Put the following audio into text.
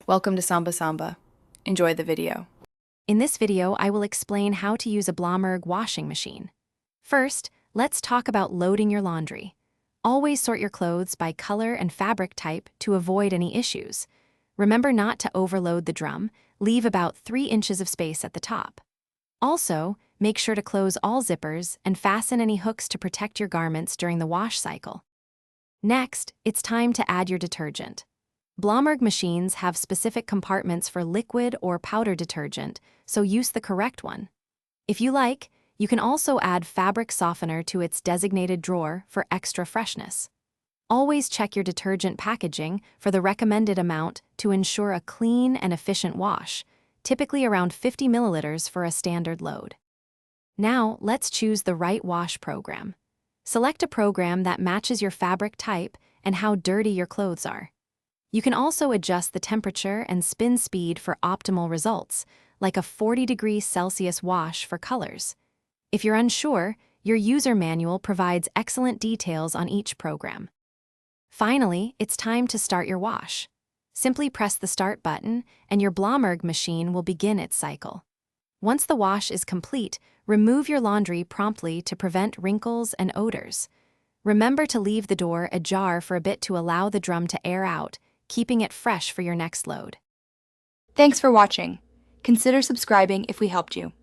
Welcome to Samba Samba. Enjoy the video. In this video, I will explain how to use a Blomberg washing machine. First, let's talk about loading your laundry. Always sort your clothes by color and fabric type to avoid any issues. Remember not to overload the drum, leave about 3 inches of space at the top. Also, make sure to close all zippers and fasten any hooks to protect your garments during the wash cycle. Next, it's time to add your detergent. Blomberg machines have specific compartments for liquid or powder detergent, so use the correct one. If you like, you can also add fabric softener to its designated drawer for extra freshness. Always check your detergent packaging for the recommended amount to ensure a clean and efficient wash, typically around 50 milliliters for a standard load. Now, let's choose the right wash program. Select a program that matches your fabric type and how dirty your clothes are. You can also adjust the temperature and spin speed for optimal results, like a 40°C wash for colors. If you're unsure, your user manual provides excellent details on each program. Finally, it's time to start your wash. Simply press the start button, and your Blomberg machine will begin its cycle. Once the wash is complete, remove your laundry promptly to prevent wrinkles and odors. Remember to leave the door ajar for a bit to allow the drum to air out, keeping it fresh for your next load. Thanks for watching. Consider subscribing if we helped you.